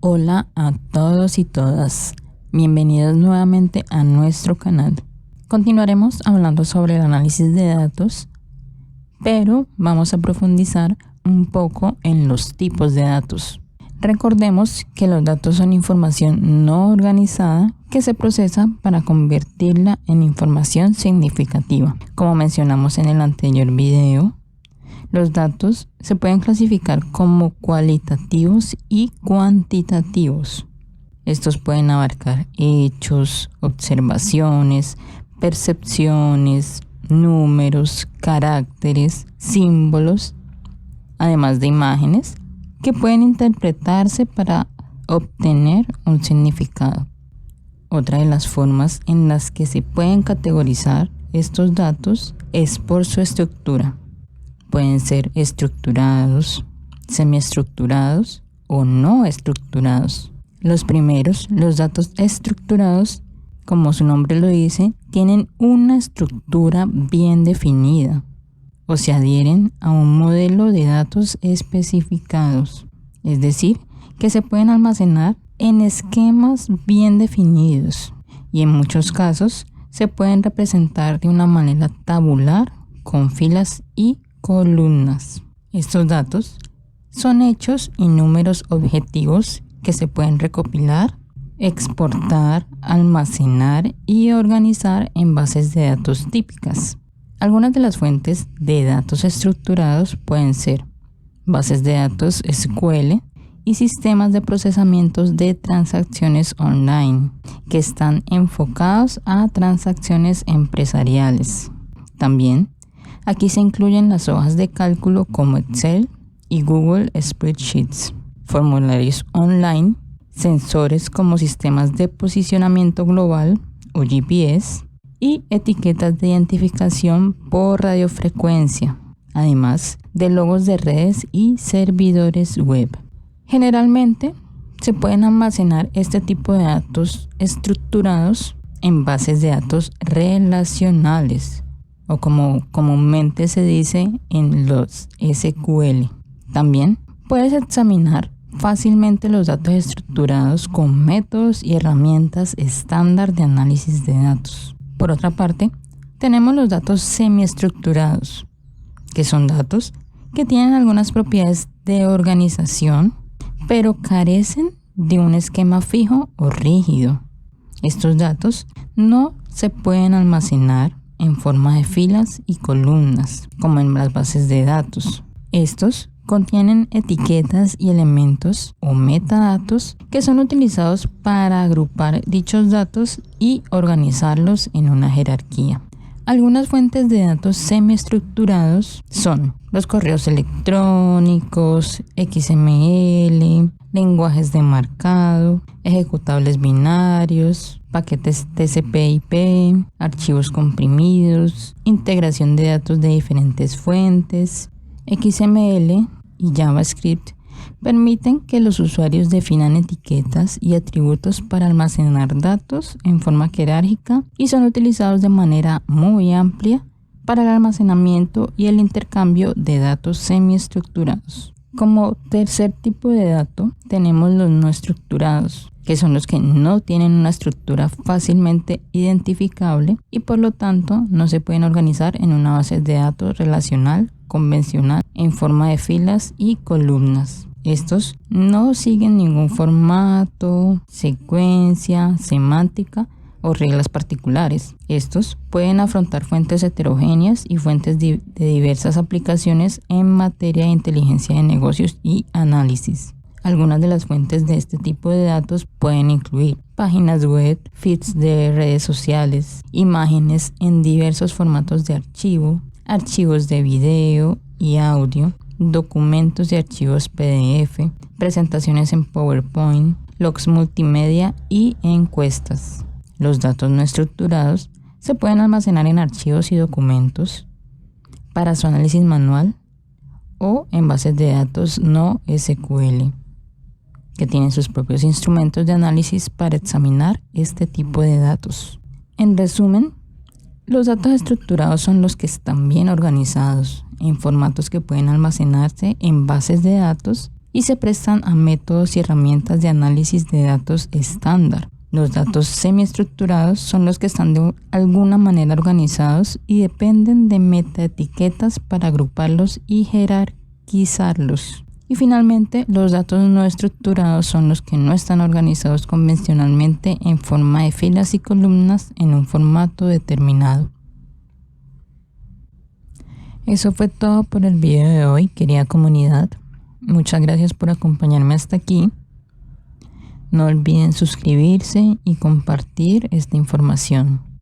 Hola a todos y todas, bienvenidos nuevamente a nuestro canal. Continuaremos hablando sobre el análisis de datos, pero vamos a profundizar un poco en los tipos de datos. Recordemos que los datos son información no organizada que se procesa para convertirla en información significativa. Como mencionamos en el anterior video, los datos se pueden clasificar como cualitativos y cuantitativos. Estos pueden abarcar hechos, observaciones, percepciones, números, caracteres, símbolos, además de imágenes que pueden interpretarse para obtener un significado. Otra de las formas en las que se pueden categorizar estos datos es por su estructura. Pueden ser estructurados, semiestructurados o no estructurados. Los primeros, los datos estructurados, como su nombre lo dice, tienen una estructura bien definida o se adhieren a un modelo de datos especificados, es decir, que se pueden almacenar en esquemas bien definidos y en muchos casos se pueden representar de una manera tabular con filas y columnas. Estos datos son hechos y números objetivos que se pueden recopilar, exportar, almacenar y organizar en bases de datos típicas. Algunas de las fuentes de datos estructurados pueden ser bases de datos SQL y sistemas de procesamiento de transacciones online que están enfocados a transacciones empresariales. También aquí se incluyen las hojas de cálculo como Excel y Google Spreadsheets, formularios online, sensores como sistemas de posicionamiento global o GPS y etiquetas de identificación por radiofrecuencia, además de logos de redes y servidores web. Generalmente se pueden almacenar este tipo de datos estructurados en bases de datos relacionales, o como comúnmente se dice en los SQL. También puedes examinar fácilmente los datos estructurados con métodos y herramientas estándar de análisis de datos. Por otra parte, tenemos los datos semiestructurados, que son datos que tienen algunas propiedades de organización, pero carecen de un esquema fijo o rígido. Estos datos no se pueden almacenar en forma de filas y columnas, como en las bases de datos. Estos contienen etiquetas y elementos o metadatos que son utilizados para agrupar dichos datos y organizarlos en una jerarquía. Algunas fuentes de datos semiestructurados son los correos electrónicos, XML, lenguajes de marcado, ejecutables binarios, paquetes TCP/IP, archivos comprimidos, integración de datos de diferentes fuentes. XML y JavaScript permiten que los usuarios definan etiquetas y atributos para almacenar datos en forma jerárquica y son utilizados de manera muy amplia para el almacenamiento y el intercambio de datos semiestructurados. Como tercer tipo de dato tenemos los no estructurados, que son los que no tienen una estructura fácilmente identificable y por lo tanto no se pueden organizar en una base de datos relacional convencional en forma de filas y columnas. Estos no siguen ningún formato, secuencia, semántica o reglas particulares. Estos pueden afrontar fuentes heterogéneas y fuentes de diversas aplicaciones en materia de inteligencia de negocios y análisis. Algunas de las fuentes de este tipo de datos pueden incluir páginas web, feeds de redes sociales, imágenes en diversos formatos de archivo, archivos de video y audio, documentos y archivos PDF, presentaciones en PowerPoint, logs multimedia y encuestas. Los datos no estructurados se pueden almacenar en archivos y documentos para su análisis manual o en bases de datos no SQL, que tienen sus propios instrumentos de análisis para examinar este tipo de datos. En resumen, los datos estructurados son los que están bien organizados en formatos que pueden almacenarse en bases de datos y se prestan a métodos y herramientas de análisis de datos estándar. Los datos semiestructurados son los que están de alguna manera organizados y dependen de metaetiquetas para agruparlos y jerarquizarlos. Y finalmente, los datos no estructurados son los que no están organizados convencionalmente en forma de filas y columnas en un formato determinado. Eso fue todo por el video de hoy, querida comunidad. Muchas gracias por acompañarme hasta aquí. No olviden suscribirse y compartir esta información.